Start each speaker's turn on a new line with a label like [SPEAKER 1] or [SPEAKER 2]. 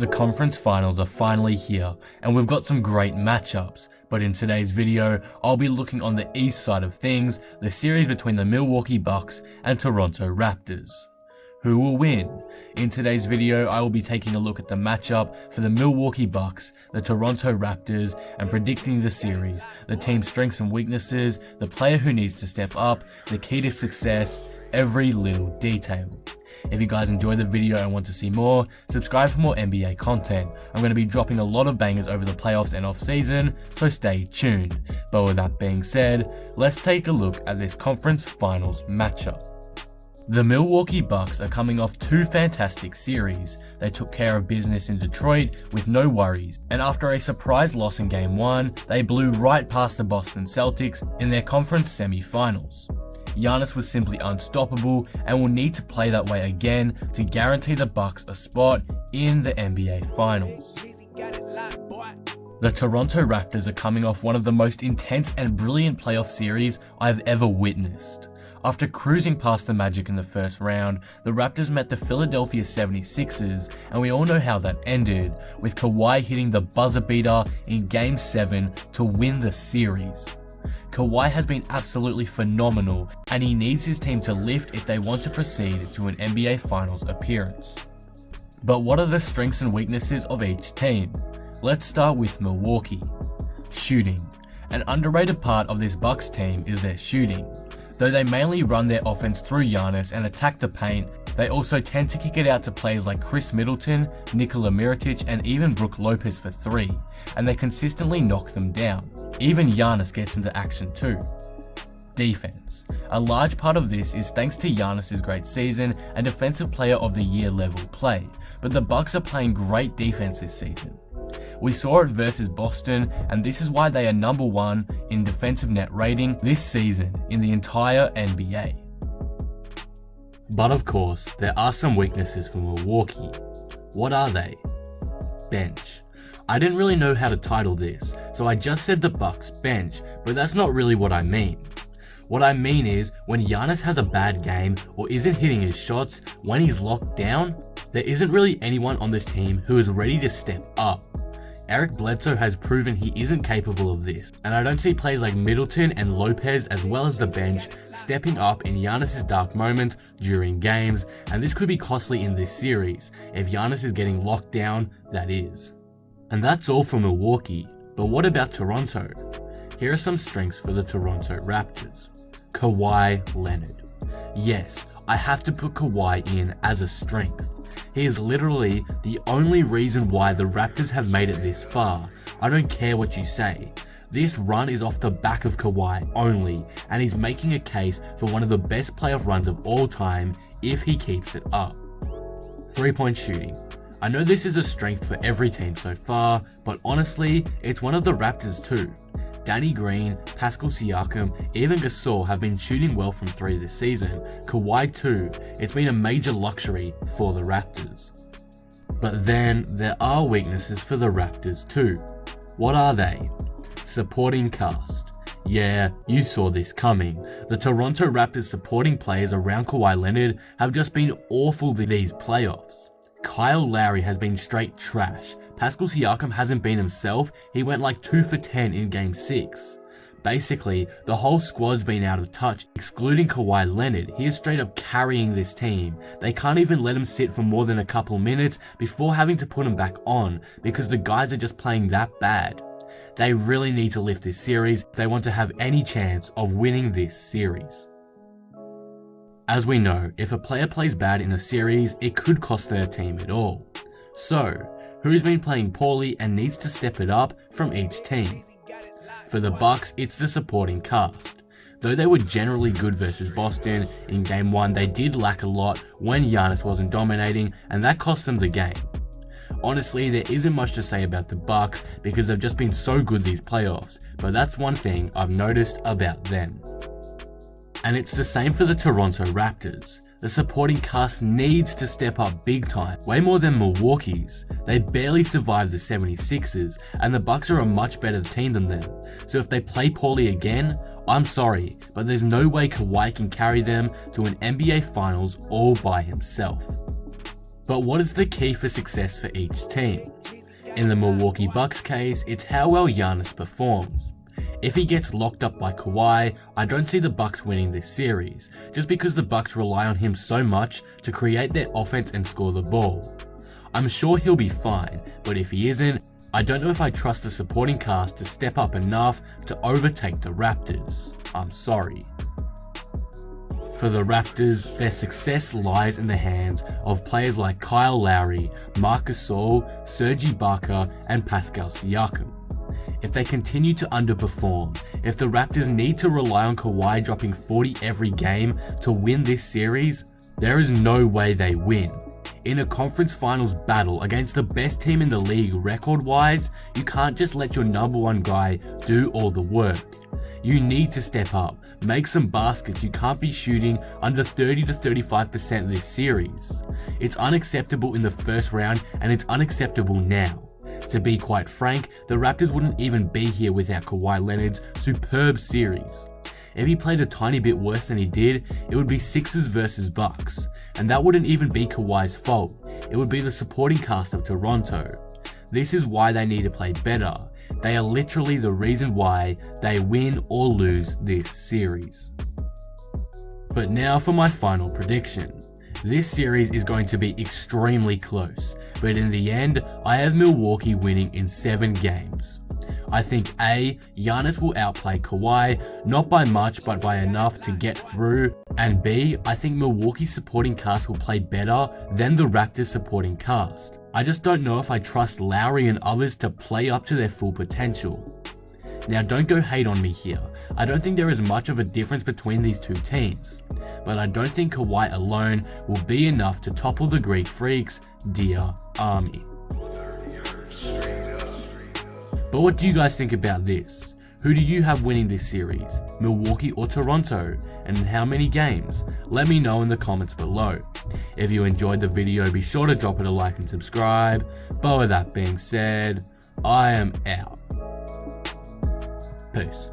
[SPEAKER 1] The conference finals are finally here, and we've got some great matchups, but in today's video, I'll be looking on the east side of things, the series between the Milwaukee Bucks and Toronto Raptors. Who will win? In today's video, I will be taking a look at the matchup for the Milwaukee Bucks, the Toronto Raptors, and predicting the series, the team's strengths and weaknesses, the player who needs to step up, the key to success, every little detail. If you guys enjoyed the video and want to see more, subscribe for more NBA content. I'm going to be dropping a lot of bangers over the playoffs and off season, so stay tuned. But with that being said, let's take a look at this conference finals matchup. The Milwaukee Bucks are coming off two fantastic series. They took care of business in Detroit with no worries, and after a surprise loss in Game 1, they blew right past the Boston Celtics in their conference semi-finals. Giannis was simply unstoppable and will need to play that way again to guarantee the Bucks a spot in the NBA Finals. The Toronto Raptors are coming off one of the most intense and brilliant playoff series I've ever witnessed. After cruising past the Magic in the first round, the Raptors met the Philadelphia 76ers, and we all know how that ended, with Kawhi hitting the buzzer beater in Game 7 to win the series. Kawhi has been absolutely phenomenal, and he needs his team to lift if they want to proceed to an NBA Finals appearance. But what are the strengths and weaknesses of each team? Let's start with Milwaukee. Shooting. An underrated part of this Bucks team is their shooting. Though they mainly run their offense through Giannis and attack the paint, they also tend to kick it out to players like Chris Middleton, Nikola Mirotic, and even Brook Lopez for three, and they consistently knock them down. Even Giannis gets into action too. Defense. A large part of this is thanks to Giannis' great season and Defensive Player of the Year level play, but the Bucks are playing great defense this season. We saw it versus Boston, and this is why they are number 1 in defensive net rating this season in the entire NBA. But of course, there are some weaknesses for Milwaukee. What are they? Bench. I didn't really know how to title this, so I just said the Bucks bench, but that's not really what I mean. What I mean is, when Giannis has a bad game or isn't hitting his shots, when he's locked down, there isn't really anyone on this team who is ready to step up. Eric Bledsoe has proven he isn't capable of this, and I don't see players like Middleton and Lopez as well as the bench stepping up in Giannis' dark moments during games, and this could be costly in this series, if Giannis is getting locked down, that is. And that's all for Milwaukee, but what about Toronto? Here are some strengths for the Toronto Raptors. Kawhi Leonard. Yes, I have to put Kawhi in as a strength. He is literally the only reason why the Raptors have made it this far. I don't care what you say. This run is off the back of Kawhi only, and he's making a case for one of the best playoff runs of all time if he keeps it up. 3-point shooting. I know this is a strength for every team so far, but honestly, it's one of the Raptors too. Danny Green, Pascal Siakam, even Gasol have been shooting well from 3 this season. Kawhi too. It's been a major luxury for the Raptors. But then, there are weaknesses for the Raptors too. What are they? Supporting cast. Yeah, you saw this coming. The Toronto Raptors supporting players around Kawhi Leonard have just been awful these playoffs. Kyle Lowry has been straight trash. Pascal Siakam hasn't been himself, he went like 2 for 10 in Game 6. Basically, the whole squad's been out of touch, excluding Kawhi Leonard. He is straight up carrying this team. They can't even let him sit for more than a couple minutes before having to put him back on, because the guys are just playing that bad. They really need to lift this series if they want to have any chance of winning this series. As we know, if a player plays bad in a series, it could cost their team it all. So, who's been playing poorly and needs to step it up from each team? For the Bucks, it's the supporting cast. Though they were generally good versus Boston, in Game 1 they did lack a lot when Giannis wasn't dominating, and that cost them the game. Honestly, there isn't much to say about the Bucks because they've just been so good these playoffs, but that's one thing I've noticed about them. And it's the same for the Toronto Raptors. The supporting cast needs to step up big time, way more than Milwaukee's. They barely survived the 76ers, and the Bucks are a much better team than them. So if they play poorly again, I'm sorry, but there's no way Kawhi can carry them to an NBA Finals all by himself. But what is the key for success for each team? In the Milwaukee Bucks case, it's how well Giannis performs. If he gets locked up by Kawhi, I don't see the Bucks winning this series, just because the Bucks rely on him so much to create their offense and score the ball. I'm sure he'll be fine, but if he isn't, I don't know if I trust the supporting cast to step up enough to overtake the Raptors. I'm sorry. For the Raptors, their success lies in the hands of players like Kyle Lowry, Marc Gasol, Serge Ibaka, and Pascal Siakam. If they continue to underperform, if the Raptors need to rely on Kawhi dropping 40 every game to win this series, there is no way they win. In a conference finals battle against the best team in the league record-wise, you can't just let your number one guy do all the work. You need to step up, make some baskets. You can't be shooting under 30 to 35% this series. It's unacceptable in the first round, and it's unacceptable now. To be quite frank, the Raptors wouldn't even be here without Kawhi Leonard's superb series. If he played a tiny bit worse than he did, it would be Sixers versus Bucks, and that wouldn't even be Kawhi's fault. It would be the supporting cast of Toronto. This is why they need to play better. They are literally the reason why they win or lose this series. But now for my final prediction. This series is going to be extremely close, but in the end, I have Milwaukee winning in 7 games. I think A, Giannis will outplay Kawhi, not by much but by enough to get through, and B, I think Milwaukee's supporting cast will play better than the Raptors supporting cast. I just don't know if I trust Lowry and others to play up to their full potential. Now don't go hate on me here, I don't think there is much of a difference between these two teams, but I don't think Kawhi alone will be enough to topple the Greek Freaks' dear army. But what do you guys think about this? Who do you have winning this series, Milwaukee or Toronto, and in how many games? Let me know in the comments below. If you enjoyed the video, be sure to drop it a like and subscribe. But with that being said, I am out. Peace.